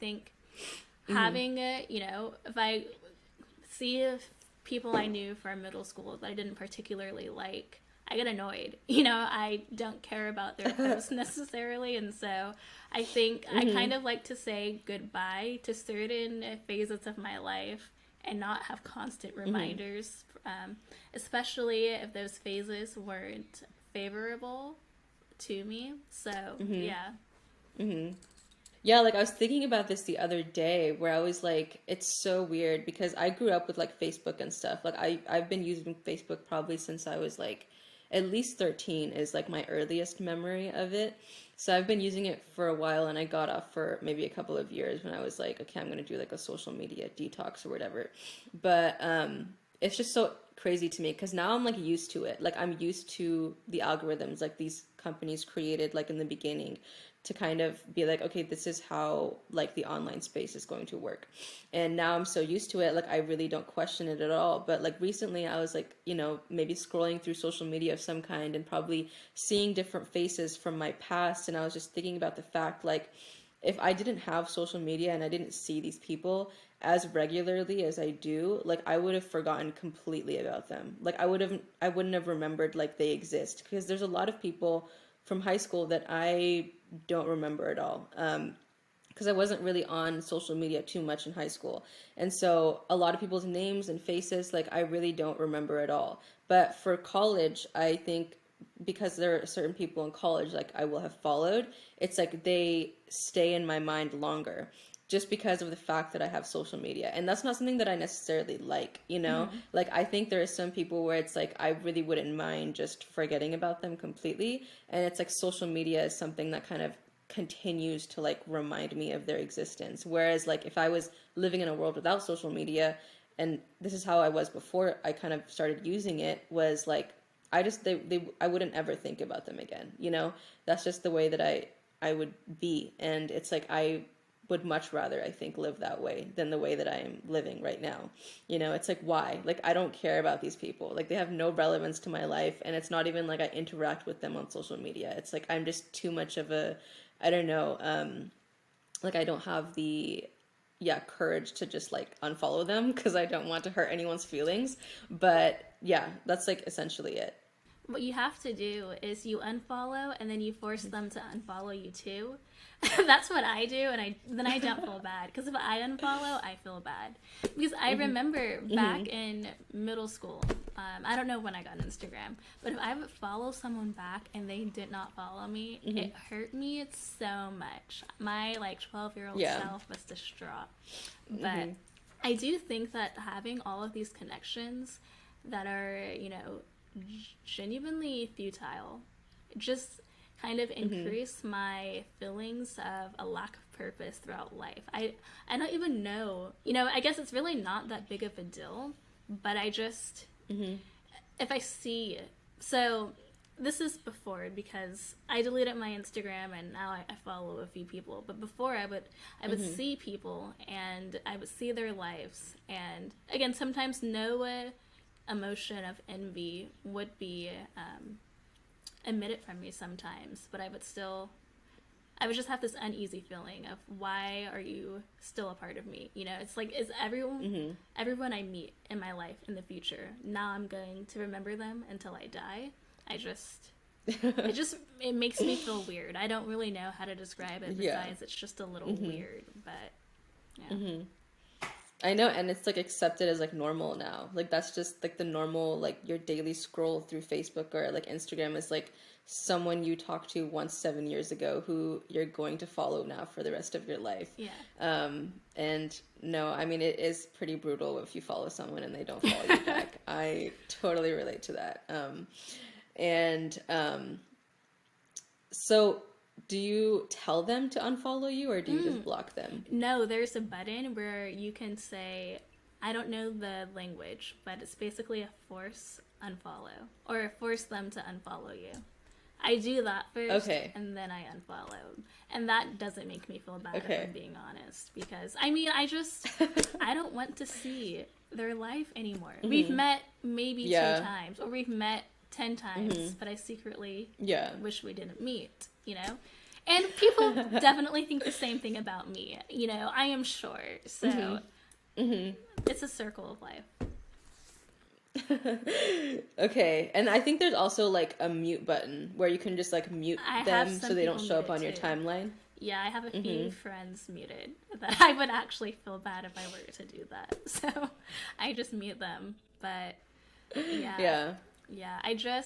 think having it, if I see if people I knew from middle school that I didn't particularly like, I get annoyed. I don't care about their posts necessarily. And so I think I kind of like to say goodbye to certain phases of my life and not have constant reminders, especially if those phases weren't favorable to me. So, yeah. Yeah, like I was thinking about this the other day where I was like, it's so weird because I grew up with like Facebook and stuff. Like I've been using Facebook probably since I was like at least 13 is like my earliest memory of it. So I've been using it for a while and I got off for maybe a couple of years when I was like, okay, I'm going to do like a social media detox or whatever. But it's just so crazy to me because now I'm like used to it. Like I'm used to the algorithms like these companies created like in the beginning to kind of be like, okay, this is how like the online space is going to work. And now I'm so used to it, like I really don't question it at all. But like recently I was like, maybe scrolling through social media of some kind and probably seeing different faces from my past. And I was just thinking about the fact like, if I didn't have social media and I didn't see these people as regularly as I do, like I would have forgotten completely about them. Like I wouldn't have remembered like they exist because there's a lot of people from high school that I don't remember at all. Because I wasn't really on social media too much in high school. And so a lot of people's names and faces, like I really don't remember at all. But for college, I think because there are certain people in college, like I will have followed, it's like they stay in my mind longer just because of the fact that I have social media. And that's not something that I necessarily like. Like I think there are some people where it's like I really wouldn't mind just forgetting about them completely. And it's like social media is something that kind of continues to like remind me of their existence. Whereas like if I was living in a world without social media, and this is how I was before I kind of started using it, was like I wouldn't ever think about them again. That's just the way that I would be. And it's like I would much rather, I think, live that way than the way that I am living right now. It's like, why? Like, I don't care about these people. Like, they have no relevance to my life. And it's not even like I interact with them on social media. It's like, I'm just too much of a, I don't know, like, I don't have the, courage to just like unfollow them because I don't want to hurt anyone's feelings. But yeah, that's like essentially it. What you have to do is you unfollow and then you force them to unfollow you too. That's what I do, and then I don't feel bad because if I unfollow, I feel bad because I remember back in middle school. I don't know when I got an Instagram, but if I would follow someone back and they did not follow me, it hurt me so much. My like 12-year-old self was distraught. But I do think that having all of these connections that are genuinely futile just kind of increase my feelings of a lack of purpose throughout life. I don't even know, I guess it's really not that big of a deal, but I just, if I see, so this is before because I deleted my Instagram and now I follow a few people, but before I would see people and I would see their lives, and again, sometimes no emotion of envy would be emitted from me sometimes, but I would just have this uneasy feeling of why are you still a part of me? It's like, is everyone I meet in my life in the future, now I'm going to remember them until I die. It makes me feel weird. I don't really know how to describe it besides it's just a little weird, but yeah. I know, and it's like accepted as like normal now. Like that's just like the normal, like your daily scroll through Facebook or like Instagram is like someone you talked to once 7 years ago who you're going to follow now for the rest of your life. Yeah. And no, I mean, it is pretty brutal if you follow someone and they don't follow you back. I totally relate to that. So do you tell them to unfollow you or do you just block them? No, there's a button where you can say, I don't know the language, but it's basically a force unfollow or force them to unfollow you. I do that first, and then I unfollow. And that doesn't make me feel bad if I'm being honest. Because, I mean, I don't want to see their life anymore. We've met maybe 2 times, or we've met 10 times, but I secretly wish we didn't meet, And people definitely think the same thing about me. You know, I am sure. So it's a circle of life. Okay, and I think there's also like a mute button where you can just like mute them so they don't show up on your timeline. Yeah, I have a few friends muted that I would actually feel bad if I were to do that. So I just mute them. But yeah. I just